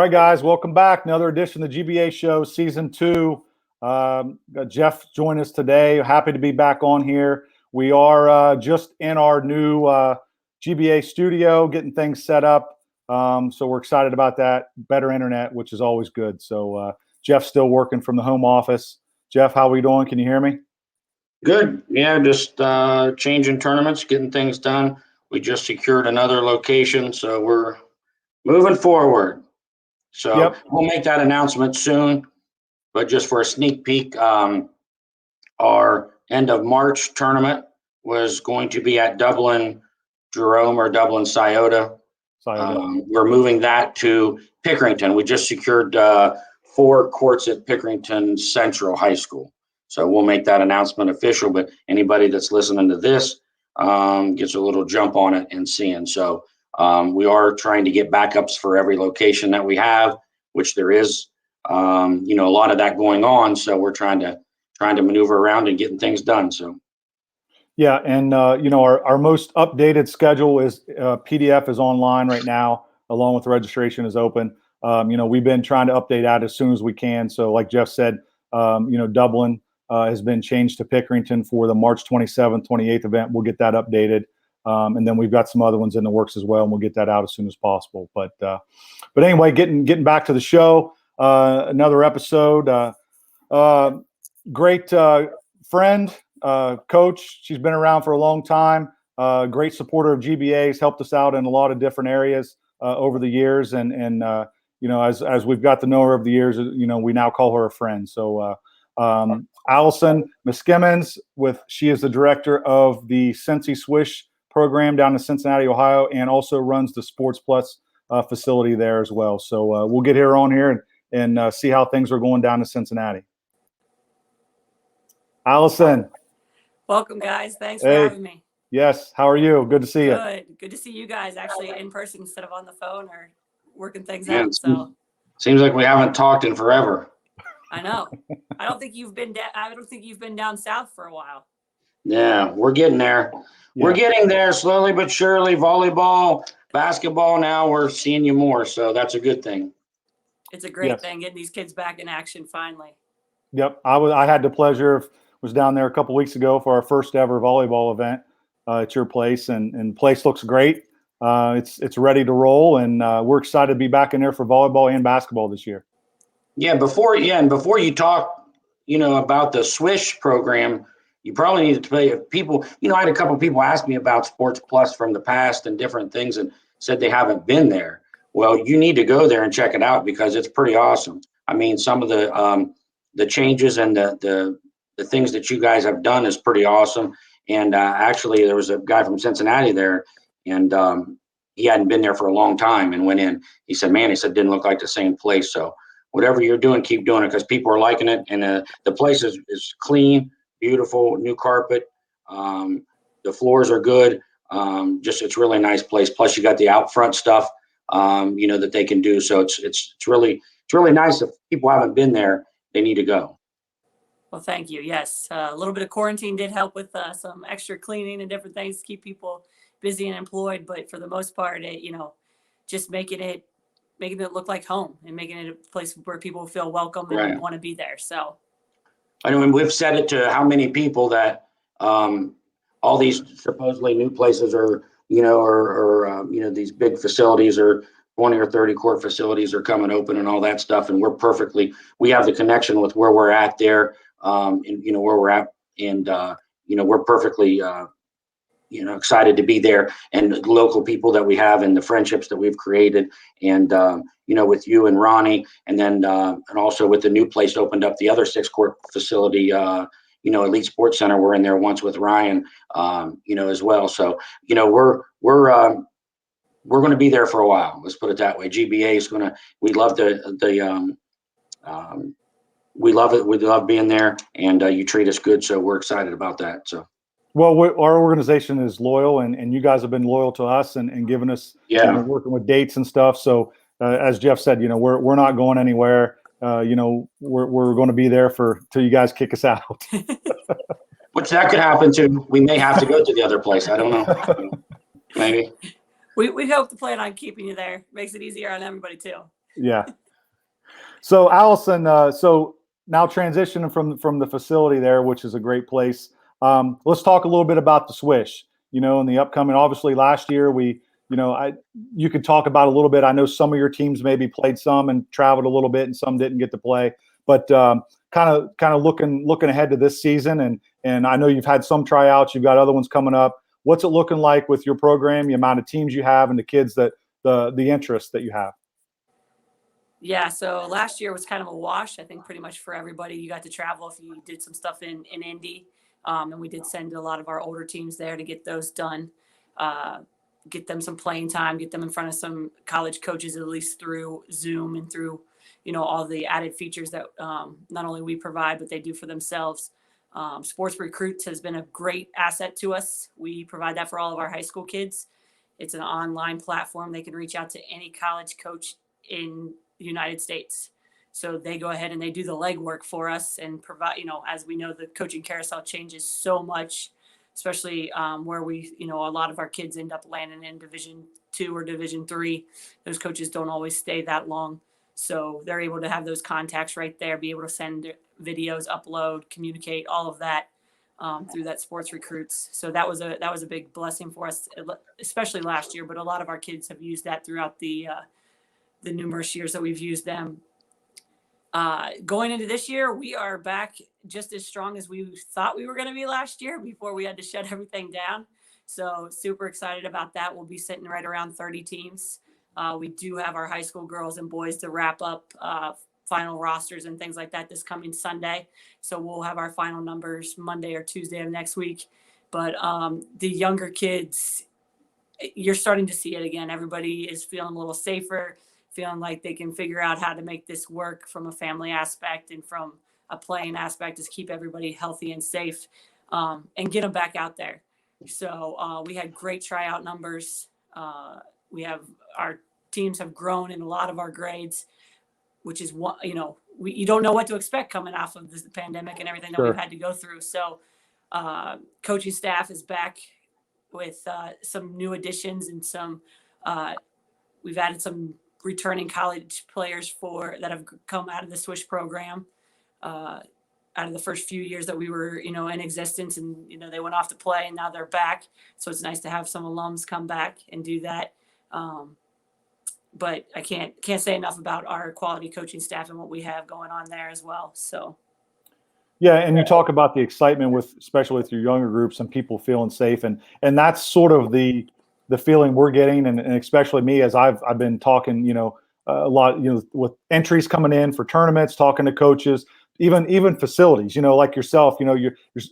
right, guys, welcome back. Another edition of the GBA show, season 2. Got Jeff join us today. Happy to be back on here. We are just in our new GBA studio, getting things set up. So we're excited about that. Better internet, which is always good. So Jeff's still working from the home office. Jeff, how are we doing? Can you hear me? Good. Yeah, just changing tournaments, getting things done. We just secured another location, so we're moving forward. So We'll make that announcement soon. But just for a sneak peek, our end of March tournament was going to be at Dublin Jerome or Dublin Scioto. We're moving that to Pickerington. We just secured 4 courts at Pickerington Central High School. So we'll make that announcement official, but anybody that's listening to this gets a little jump on it and seeing. So we are trying to get backups for every location that we have, which there is, a lot of that going on. So we're trying to maneuver around and getting things done. So. Yeah, and our most updated schedule is PDF is online right now, along with the registration is open. We've been trying to update that as soon as we can. So like Jeff said, Dublin has been changed to Pickerington for the March 27th, 28th event. We'll get that updated. And then we've got some other ones in the works as well, and we'll get that out as soon as possible. But anyway, getting back to the show, another episode. Great friend, coach. She's been around for a long time. Great supporter of GBA's, helped us out in a lot of different areas over the years. And as we've got to know her over the years, we now call her a friend. So Alyson Miskimens, she is the director of the Cincy Swish program down in Cincinnati, Ohio, and also runs the Sports Plus facility there as well. So we'll get her on here and see how things are going down in Cincinnati. Alyson. Welcome, guys. Thanks for having me. Yes. How are you? Good to see you. Good to see you guys actually in person instead of on the phone or working things out. So seems like we haven't talked in forever. I know. I don't think you've been down south for a while. Yeah, we're getting there. Yeah. We're getting there slowly but surely. Volleyball, basketball. Now we're seeing you more, so that's a good thing. It's a great thing getting these kids back in action finally. Yep, I had the pleasure was down there a couple weeks ago for our first ever volleyball event at your place, and the place looks great. It's ready to roll, and we're excited to be back in there for volleyball and basketball this year. Yeah, before you talk, about the Swish program, you probably need to tell people. I had a couple of people ask me about Sports Plus from the past and different things, and said they haven't been there. Well, you need to go there and check it out because it's pretty awesome. I mean, some of the changes and the things that you guys have done is pretty awesome. And actually, there was a guy from Cincinnati there, and he hadn't been there for a long time and went in. He said, it didn't look like the same place. So whatever you're doing, keep doing it because people are liking it. And the place is clean, beautiful, new carpet. The floors are good. It's really a nice place. Plus, you got the out front stuff, that they can do. So it's really nice. If people haven't been there, they need to go. Well, thank you. Yes, a little bit of quarantine did help with some extra cleaning and different things to keep people busy and employed. But for the most part, just making it look like home and making it a place where people feel welcome and want to be there. So, I know we've said it to how many people that all these supposedly new places are, these big facilities or 20 or 30 court facilities are coming open and all that stuff. And we have the connection with where we're at there, and where we're at. And, we're perfectly, excited to be there, and the local people that we have and the friendships that we've created. And, with you and Ronnie, and then, and also with the new place opened up, the other 6-court facility, Elite Sports Center, we're in there once with Ryan, as well. So, we're going to be there for a while. Let's put it that way. GBA is we love we love it. We love being there, and you treat us good. So we're excited about that. So, well, our organization is loyal, and you guys have been loyal to us and giving us, working with dates and stuff. So as Jeff said, we're not going anywhere. We're going to be there till you guys kick us out. Which that could happen too. We may have to go to the other place. I don't know. Maybe. We hope to plan on keeping you there. Makes it easier on everybody too. Yeah. So Alyson, so now transitioning from the facility there, which is a great place. Let's talk a little bit about the Swish. In the upcoming. Obviously, last year you could talk about a little bit. I know some of your teams maybe played some and traveled a little bit, and some didn't get to play. But kind of looking ahead to this season, and I know you've had some tryouts. You've got other ones coming up. What's it looking like with your program, the amount of teams you have, and the kids that the interest that you have? Yeah, so last year was kind of a wash, I think, pretty much for everybody. You got to travel if you did some stuff in Indy, and we did send a lot of our older teams there to get those done, get them some playing time, get them in front of some college coaches, at least through Zoom and through, all the added features that not only we provide, but they do for themselves. Sports Recruits has been a great asset to us. We provide that for all of our high school kids. It's an online platform. They can reach out to any college coach in the United States. So they go ahead and they do the legwork for us and provide, as we know, the coaching carousel changes so much, especially where we, a lot of our kids end up landing in Division II or Division III. Those coaches don't always stay that long. So they're able to have those contacts right there, be able to send videos, upload, communicate, all of that through that Sports Recruits. So that was a big blessing for us, especially last year. But a lot of our kids have used that throughout the numerous years that we've used them. Going into this year, we are back just as strong as we thought we were going to be last year before we had to shut everything down. So super excited about that. We'll be sitting right around 30 teams. We do have our high school girls and boys to wrap up final rosters and things like that this coming Sunday. So we'll have our final numbers Monday or Tuesday of next week. But the younger kids, you're starting to see it again. Everybody is feeling a little safer, feeling like they can figure out how to make this work from a family aspect and from a playing aspect, is keep everybody healthy and safe and get them back out there. So we had great tryout numbers. Our teams have grown in a lot of our grades, which is what, you don't know what to expect coming off of this pandemic and everything that Sure. we've had to go through. So coaching staff is back with some new additions and we've added some returning college players that have come out of the Swish program out of the first few years that we were, in existence, and, they went off to play and now they're back. So it's nice to have some alums come back and do that. But I can't say enough about our quality coaching staff and what we have going on there as well. So. Yeah, and you talk about the excitement especially with your younger groups and people feeling safe, and that's sort of the feeling we're getting, and especially me, as I've been talking, a lot, with entries coming in for tournaments, talking to coaches, even facilities, like yourself,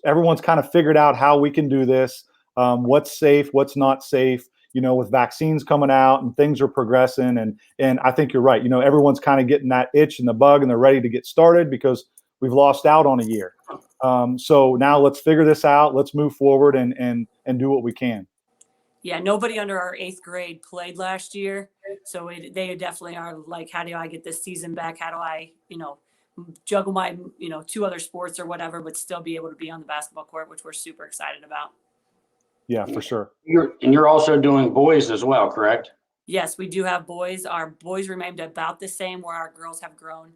everyone's kind of figured out how we can do this, what's safe, what's not safe, with vaccines coming out and things are progressing, and I think you're right. Everyone's kind of getting that itch and the bug, and they're ready to get started because we've lost out on a year. So now let's figure this out. Let's move forward and do what we can. Yeah, nobody under our 8th grade played last year. So they definitely are like, how do I get this season back? How do I, juggle my, 2 other sports or whatever, but still be able to be on the basketball court, which we're super excited about. Yeah, for sure. You're also doing boys as well, correct? Yes, we do have boys. Our boys remained about the same, where our girls have grown,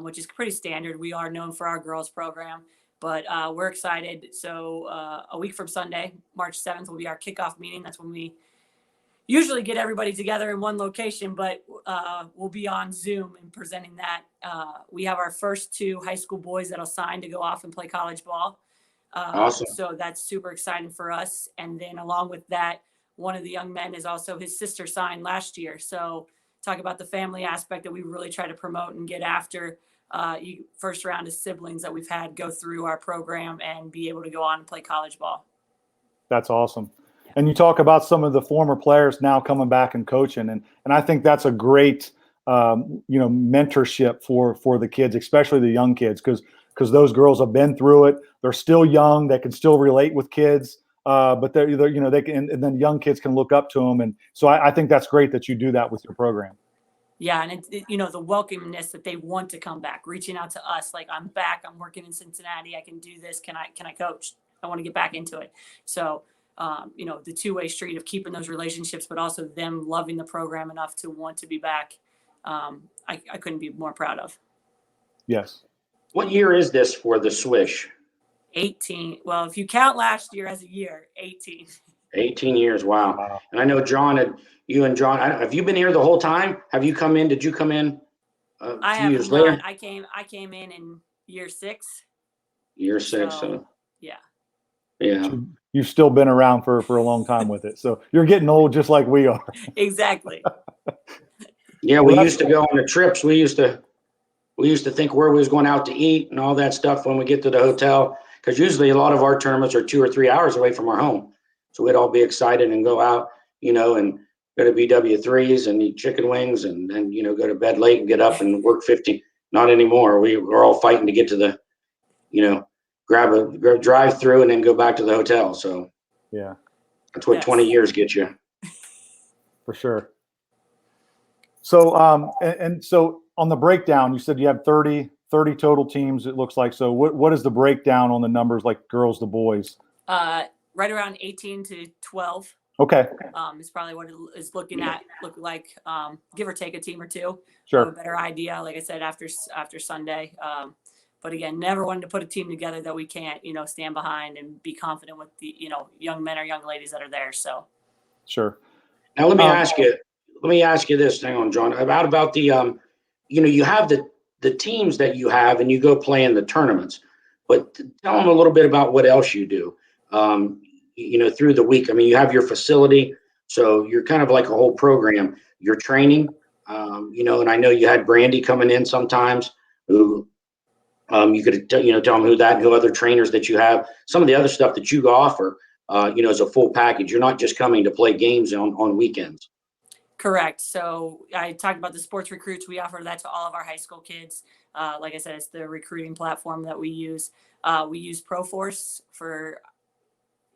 which is pretty standard. We are known for our girls program, but we're excited. So a week from Sunday, March 7th, will be our kickoff meeting. That's when we usually get everybody together in one location, but we'll be on Zoom and presenting that. We have our first 2 high school boys that'll sign to go off and play college ball. Awesome. So that's super exciting for us. And then along with that, one of the young men is also, his sister signed last year. So talk about the family aspect that we really try to promote and get after. First round of siblings that we've had go through our program and be able to go on and play college ball. That's awesome. And you talk about some of the former players now coming back and coaching, and I think that's a great mentorship for the kids, especially the young kids, because those girls have been through it. They're still young. They can still relate with kids, but they're they can, and then young kids can look up to them. And so I think that's great that you do that with your program. Yeah, and the welcomingness that they want to come back, reaching out to us, like, I'm back, I'm working in Cincinnati, I can do this. Can I coach? I want to get back into it. So, the 2-way street of keeping those relationships, but also them loving the program enough to want to be back. I couldn't be more proud of. Yes. What year is this for the Swish? 18. Well, if you count last year as a year, 18. 18 years. Wow. Wow. And I know you and John, have you been here the whole time? Have you come in? Did you come in I a few have years not. later? I came in year 6. Year 6. So, yeah. Yeah. You've still been around for a long time with it. So you're getting old just like we are. Exactly. Yeah, we used to go on the trips. We used to think where we was going out to eat and all that stuff when we get to the hotel, because usually a lot of our tournaments are 2 or 3 hours away from our home. So we'd all be excited and go out, and go to BW3s and eat chicken wings and then, go to bed late and get up and work 50. Not anymore. We're all fighting to get to the, grab a drive through and then go back to the hotel. So Yeah, that's what 20 years gets you. for sure. So, and so on the breakdown, you said you have 30 total teams, it looks like. So what is the breakdown on the numbers, like girls to boys? Right around 18 to 12. Okay. Is probably what it is look like, give or take a team or two. Sure. Have a better idea, like I said, after Sunday. But again, never wanted to put a team together that we can't, stand behind and be confident with the, young men or young ladies that are there. So. Sure. Now let me ask you this. Hang on, John. About the you have the teams that you have and you go play in the tournaments, but tell them a little bit about what else you do. Through the week. I mean, you have your facility, so you're kind of like a whole program. You're training, and I know you had Brandy coming in sometimes who you could tell them who other trainers that you have, some of the other stuff that you offer, as a full package. You're not just coming to play games on weekends. Correct. So I talked about the sports recruits. We offer that to all of our high school kids. Like I said, it's the recruiting platform that we use. We use Proforce for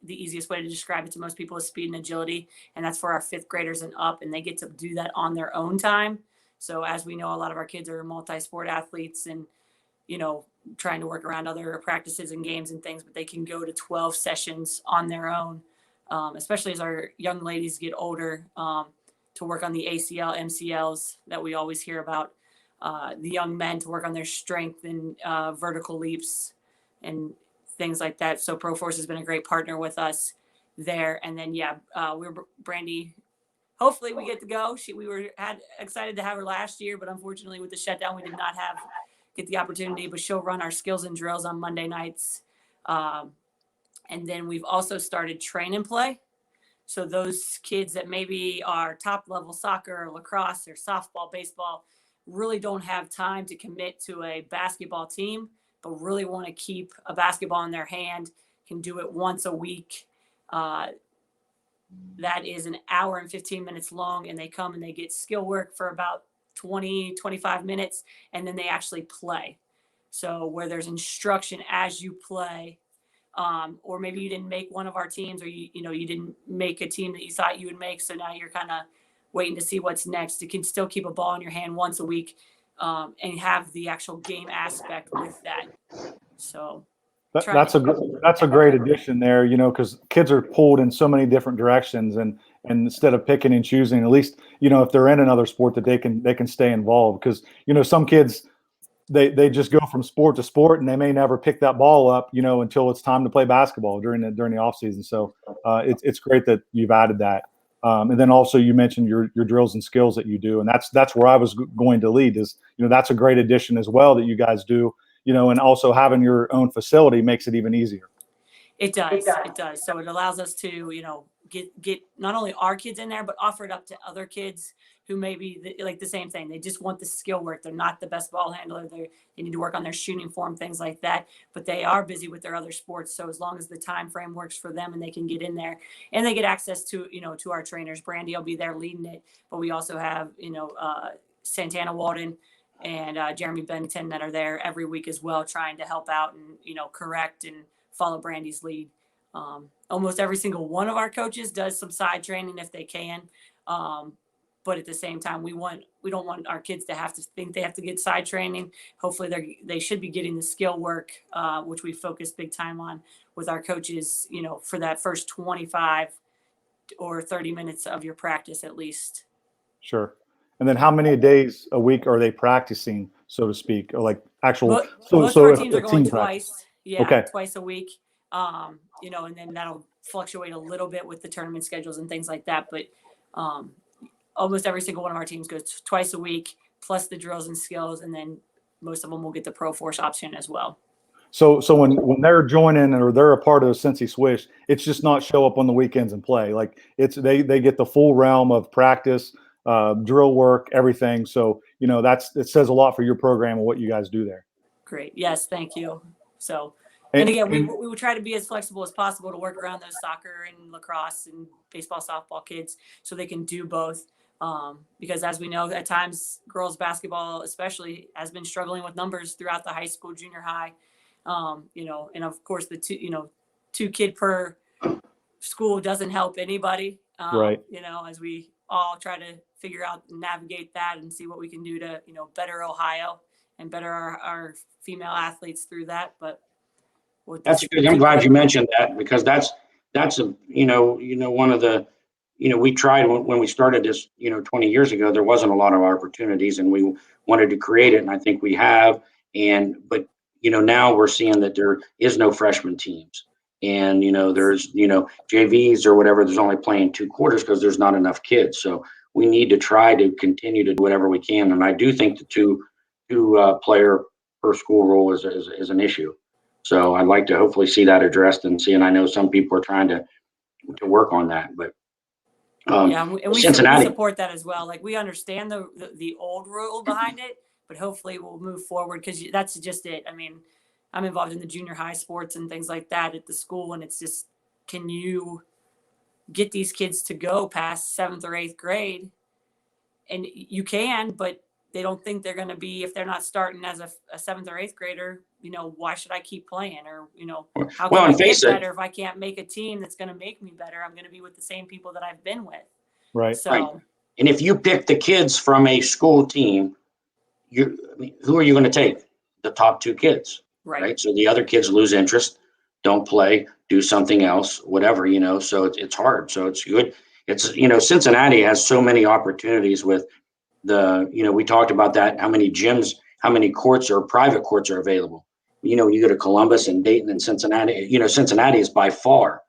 the easiest way to describe it to most people is speed and agility. And that's for our 5th graders and up, and they get to do that on their own time. So as we know, a lot of our kids are multi-sport athletes and, trying to work around other practices and games and things, but they can go to 12 sessions on their own, especially as our young ladies get older, to work on the ACL, MCLs that we always hear about, the young men to work on their strength and vertical leaps and things like that. So Proforce has been a great partner with us there. And then, Brandy, hopefully we get to go. We were excited to have her last year, but unfortunately with the shutdown, we did not get the opportunity, but she'll run our skills and drills on Monday nights. And then we've also started train and play. So those kids that maybe are top level soccer or lacrosse or softball, baseball, really don't have time to commit to a basketball team, but really want to keep a basketball in their hand, can do it once a week. That is an hour and 15 minutes long, and they come and they get skill work for about 20, 25 minutes, and then they actually play. So where there's instruction as you play, or maybe you didn't make one of our teams, or you didn't make a team that you thought you would make, so now you're kind of waiting to see what's next. You can still keep a ball in your hand once a week, and have the actual game aspect with that. So that's a great addition there, because kids are pulled in so many different directions, and instead of picking and choosing, at least if they're in another sport, that they can stay involved, because some kids they just go from sport to sport, and they may never pick that ball up until it's time to play basketball during the off season. So it's great that you've added that. And then also you mentioned your drills and skills that you do, and that's where I was going to lead. Is that's a great addition as well that you guys do. And also having your own facility makes it even easier. It does. It does. So it allows us to get not only our kids in there, but offer it up to other kids who may be like the same thing. They just want the skill work. They're not the best ball handler. They need to work on their shooting form, things like that. But they are busy with their other sports. So as long as the time frame works for them and they can get in there and they get access to to our trainers, Brandy will be there leading it. But we also have Santana Walden and Jeremy Bennington that are there every week as well, trying to help out and correct and follow Brandy's lead. Almost every single one of our coaches does some side training if they can. But at the same time, we don't want our kids to have to think they have to get side training. Hopefully they should be getting the skill work, which we focus big time on with our coaches, for that first 25 or 30 minutes of your practice at least. Sure. And then how many days a week are they practicing, so to speak, or like actual? Most of our teams are going team twice. practice. Yeah, Okay. twice a week. And then that'll fluctuate a little bit with the tournament schedules and things like that. But almost every single one of our teams goes twice a week, plus the drills and skills, and then most of them will get the Pro Force option as well. So when they're joining or they're a part of the Cincy Swish, it's just not show up on the weekends and play. Like they get the full realm of practice, drill work, everything. So it says a lot for your program and what you guys do there. Great. Yes, thank you. So, and again, we will try to be as flexible as possible to work around those soccer and lacrosse and baseball, softball kids so they can do both. Because as we know, at times girls basketball especially has been struggling with numbers throughout the high school, junior high. And of course the two kid per school doesn't help anybody. Right. As we all try to figure out and navigate that and see what we can do to, better Ohio and better our female athletes through that. But that's good. I'm glad you mentioned that, because that's one of the, we tried when we started this, 20 years ago, there wasn't a lot of opportunities and we wanted to create it. And I think we have, but now we're seeing that there is no freshman teams, and there's JVs or whatever. There's only playing 2 quarters because there's not enough kids. So we need to try to continue to do whatever we can. And I do think the two player per school rule is an issue. So I'd like to hopefully see that addressed and see. And I know some people are trying to work on that, but and we Cincinnati support that as well. Like we understand the old rule behind it, but hopefully we'll move forward because that's just it. I mean, I'm involved in the junior high sports and things like that at the school. And it's just, can you get these kids to go past 7th or 8th grade? And you can, but they don't think they're going to be, if they're not starting as a 7th or 8th grader, why should I keep playing? Or, how can I get better if I can't make a team that's going to make me better? I'm going to be with the same people that I've been with. Right. So, right. And if you pick the kids from a school team, who are you going to take? The top 2 kids, right? So the other kids lose interest, don't play, do something else, whatever, so it's hard. So it's good. It's, Cincinnati has so many opportunities with we talked about that, how many gyms, how many courts or private courts are available. You go to Columbus and Dayton and Cincinnati, Cincinnati is by far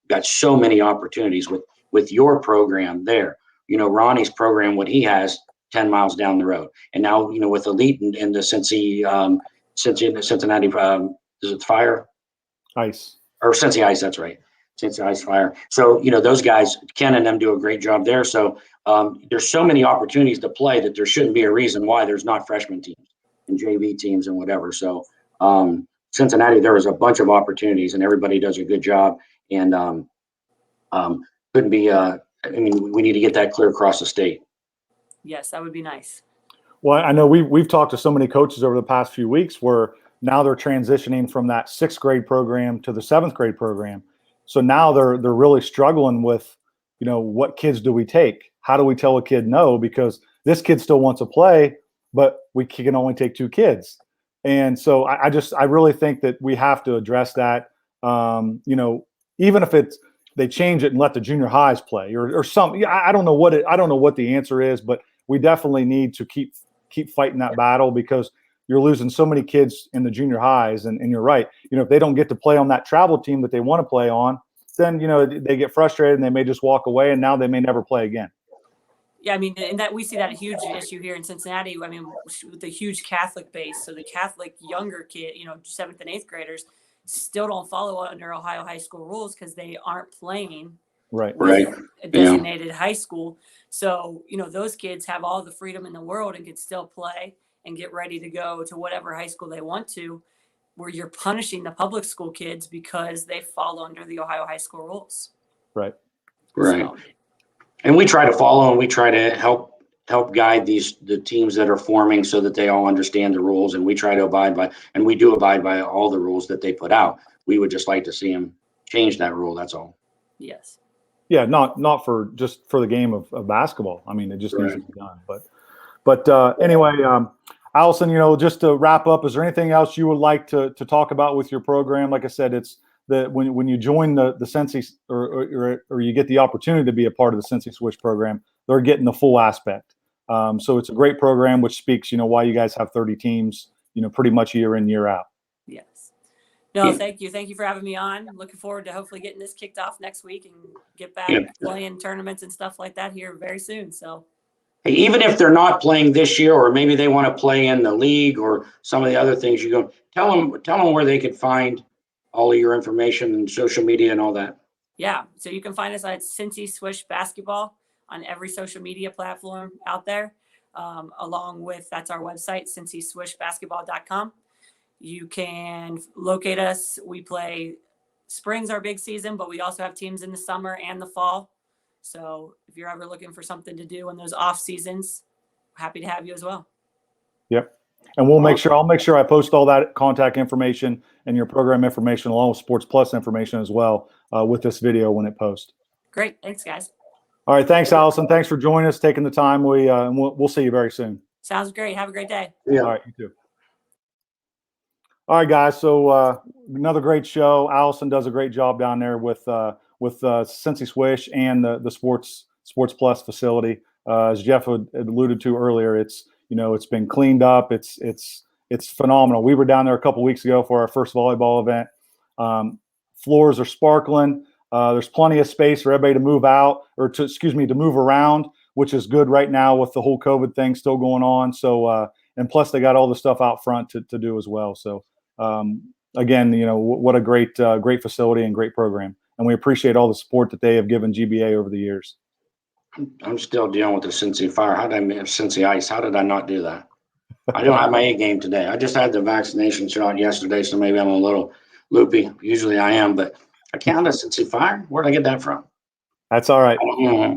got so many opportunities with your program there. Ronnie's program, what he has 10 miles down the road. And now, with Elite and the Cincy, Cincinnati, is it Fire? Ice. Or Cincy Ice, that's right. Cincy Ice Fire. So, those guys, Ken and them do a great job there. So there's so many opportunities to play that there shouldn't be a reason why there's not freshman teams and JV teams and whatever. So Cincinnati, there was a bunch of opportunities and everybody does a good job. And couldn't be, we need to get that clear across the state. Yes, that would be nice. Well, I know we've talked to so many coaches over the past few weeks where now they're transitioning from that 6th grade program to the 7th grade program. So now they're really struggling with, what kids do we take? How do we tell a kid no? Because this kid still wants to play, but we can only take 2 kids. And so I really think that we have to address that. Even if they change it and let the junior highs play or something. I don't know what the answer is, but we definitely need to keep fighting that battle because you're losing so many kids in the junior highs. And you're right. If they don't get to play on that travel team that they want to play on, then, they get frustrated and they may just walk away and now they may never play again. Yeah, and that we see that a huge issue here in Cincinnati. With the huge Catholic base, so the Catholic younger kid, 7th and 8th graders still don't follow under Ohio high school rules because they aren't playing right a designated high school. So, those kids have all the freedom in the world and can still play and get ready to go to whatever high school they want to, where you're punishing the public school kids because they fall under the Ohio high school rules. Right. So, and we try to follow and we try to help guide the teams that are forming so that they all understand the rules, and we try to abide by all the rules that they put out. We would just like to see them change that rule. That's all. Yes. Yeah. Not for just for the game of basketball. It just needs to be done. But anyway, Alyson, just to wrap up, is there anything else you would like to talk about with your program? Like I said, it's when you join the Cincy or you get the opportunity to be a part of the Cincy Swish program, they're getting the full aspect. So it's a great program, which speaks, why you guys have 30 teams, pretty much year in, year out. Yes. No, thank you. Thank you for having me on. Looking forward to hopefully getting this kicked off next week and get back playing tournaments and stuff like that here very soon. So, hey, even if they're not playing this year, or maybe they want to play in the league or some of the other things, you go tell them where they could find all of your information and social media and all that. Yeah. So you can find us at Cincy Swish Basketball on every social media platform out there. Along with, that's our website, cincyswishbasketball.com. You can locate us. We play spring's our big season, but we also have teams in the summer and the fall. So if you're ever looking for something to do in those off seasons, happy to have you as well. Yep. And I'll make sure I post all that contact information and your program information along with Sports Plus information as well with this video when it posts. Great. Thanks, guys. All right. Thanks, Alyson. Thanks for joining us, taking the time. We'll see you very soon. Sounds great. Have a great day. Yeah. All right. You too. All right, guys. So another great show. Alyson does a great job down there with Cincy Swish and the Sports Plus facility. As Jeff had alluded to earlier, it's been cleaned up. It's phenomenal. We were down there a couple weeks ago for our first volleyball event. Floors are sparkling. There's plenty of space for everybody to move out, to move around, which is good right now with the whole COVID thing still going on. So and plus they got all the stuff out front to do as well. So again, what a great facility and great program, and we appreciate all the support that they have given GBA over the years. I'm still dealing with the Cincy Fire. How did I miss Cincy Ice? How did I not do that? I don't have my A game today. I just had the vaccination shot yesterday, so maybe I'm a little loopy. Usually I am, but I can't have Cincy Fire. Where'd I get that from? That's all right.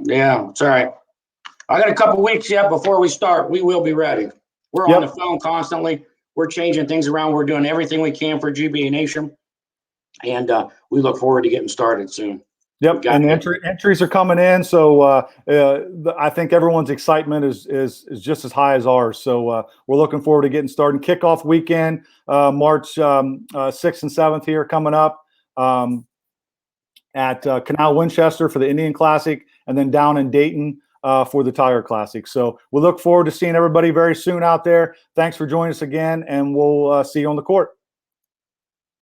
Yeah, it's all right. I got a couple weeks yet before we start. We will be ready. We're on the phone constantly. We're changing things around. We're doing everything we can for GBA Nation, and we look forward to getting started soon. Yep, and entries are coming in, so I think everyone's excitement is just as high as ours. So we're looking forward to getting started. Kickoff weekend, March 6th and 7th here coming up at Canal Winchester for the Indian Classic, and then down in Dayton for the Tiger Classic. So we look forward to seeing everybody very soon out there. Thanks for joining us again, and we'll see you on the court.